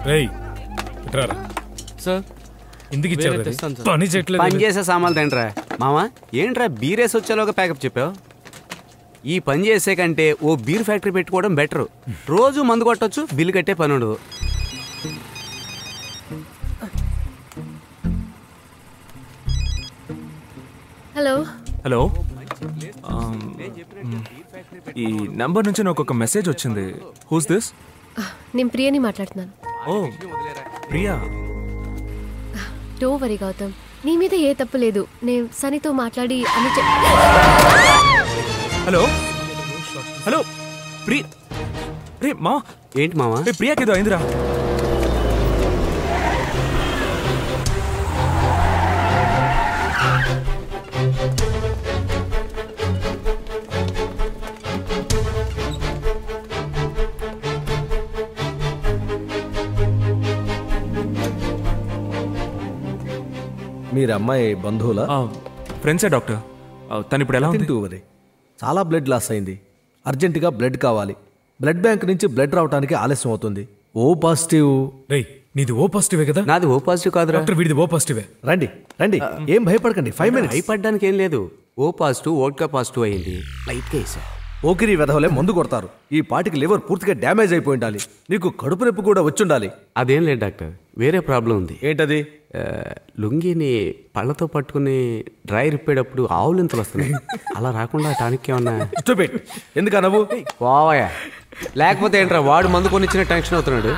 రేయ్ ఇట్రారా సార్ ఇందుకు ఇచ్చారు పని చేయట్లేదు. పని చేసే సామాన్లు తింటరా మామా? ఏంట్రా బీరేసి వచ్చేలోగా ప్యాకప్ చెప్పావు? ఈ పని చేసే కంటే ఓ బీర్ ఫ్యాక్టరీ పెట్టుకోవడం బెటర్. రోజు మందు కొట్టొచ్చు, బిల్లు కట్టే పని ఉండదు. హలో హలో, ఈ నంబర్ నుంచి నాకు ఒక మెసేజ్ వచ్చింది. Who's this? నేను ప్రియని మాట్లాడుతున్నాను. ఓ ప్రియా. డో వరీ గౌతమ్, నీ మీద ఏ తప్పు లేదు. నేను సనీతో మాట్లాడి అని హలో హలో ప్రియా. రే మా ఏంటి మామా? ప్రియాకి ఏదో అయిందిరా. మీరు అమ్మాయి బంధువులా? ఫ్రెండ్సే డాక్టర్. తను ఇప్పుడు ఎలా ఉంది? చాలా బ్లడ్ లాస్ అయింది. అర్జెంటుగా బ్లడ్ కావాలి. బ్లడ్ బ్యాంక్ నుంచి బ్లడ్ రావడానికి ఆలస్యం అవుతుంది. O positive. రేయ్ నీది ఓ పాజిటివే కదా? నాది ఓ పాజిటివ్ కాదు డాక్టర్, వీడిది ఓ పాజిటివే. రండి రండి, ఏం భయపడకండి. 5 minutes. భయపడ్డానికి ఏం లేదు. ఓ పాజిటివ్ ఓట్కా పాజిటివ్ అయింది. లైట్గా వేసా. ఓకిరి వెధవలే మందు కొడతారు. ఈ పాటికి లివర్ పూర్తిగా డ్యామేజ్ అయిపోయి ఉండాలి. నీకు కడుపు నొప్పి కూడా వచ్చుండాలి. అదేం లేదు డాక్టర్, వేరే ప్రాబ్లం ఉంది. ఏంటది? లుంగిని పళ్ళతో పట్టుకుని డ్రై రిప్పేటప్పుడు ఆవులింతలు వస్తున్నాయి. అలా రాకుండా టానిక్ ఏమన్నా? ఎందుకు అనవు? పోవాయా, లేకపోతే ఏంట్రా వాడు మందు కొనిచ్చిన టెన్షన్ అవుతున్నాడు.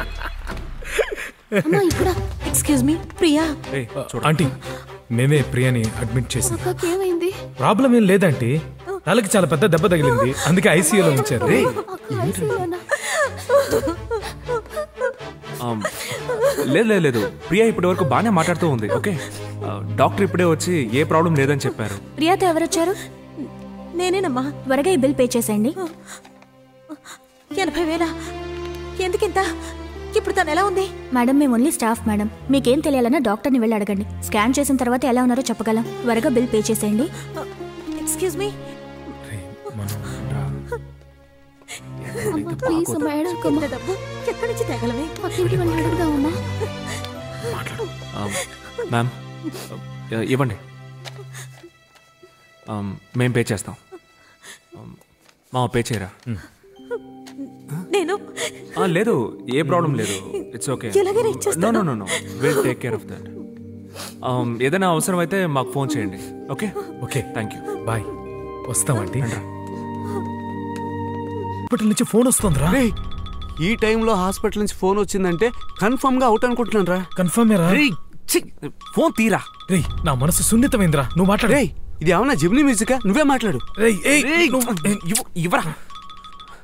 Excuse me Priya. ఆంటీ, మేమే ప్రియాని అడ్మిట్ చేసాం. ఏమైంది? ప్రాబ్లం ఏం లేదంటే తలకి చాలా పెద్ద దెబ్బ తగిలింది, అందుకే ఐసీయూలో ఉంచారు. లేదు లేదు, ప్రియా ఇప్పటి వరకు బాగానే మాట్లాడుతూ ఉంది. ఓకే, డాక్టర్ ఇప్పుడే వచ్చి ఏ ప్రాబ్లం లేదని చెప్పారు. ప్రియాతో ఎవరొచ్చారు? నేనేనమ్మా. త్వరగా ఈ బిల్ పే చేసేయండి. 80,000. ఎందుకింత? ఇప్పుడు తను ఎలా ఉంది? మేడం, మేము ఓన్లీ స్టాఫ్ మేడం. మీకేం తెలియాలన్నా డాక్టర్ని వెళ్ళి అడగండి. స్కాన్ చేసిన తర్వాత ఎలా ఉన్నారో చెప్పగలం. త్వరగా బిల్ పే చేసేయండి. Excuse me. ఎక్కడి నుంచి తగలవే? మ్యామ్ ఇవ్వండి, మేము పే చేస్తాం. మా పే చేయరా? నేను లేదు, ఏ ప్రాబ్లం లేదు. It's okay. No no no no, will take care of that. ఏదైనా అవసరం అయితే మాకు ఫోన్ చేయండి. Okay okay, thank you, bye. వస్తామండి. హాస్పిటల్ నుంచి ఫోన్ వస్తుందిరా. ఈ టైంలో హాస్పిటల్ నుంచి ఫోన్ వచ్చిందంటే కన్ఫర్మ్ గా అవుట్ అనుకుంటున్నాను రా. కన్ఫర్మ్ రా. ఫోన్ తీరా. రేయ్, నా మనసు సున్నితమైందిరా, నువ్వు మాట్లాడు. ఇది ఏమన్నా జిమ్ని మ్యూజికా? నువ్వే మాట్లాడు. రేయ్, ఇవ్వరా.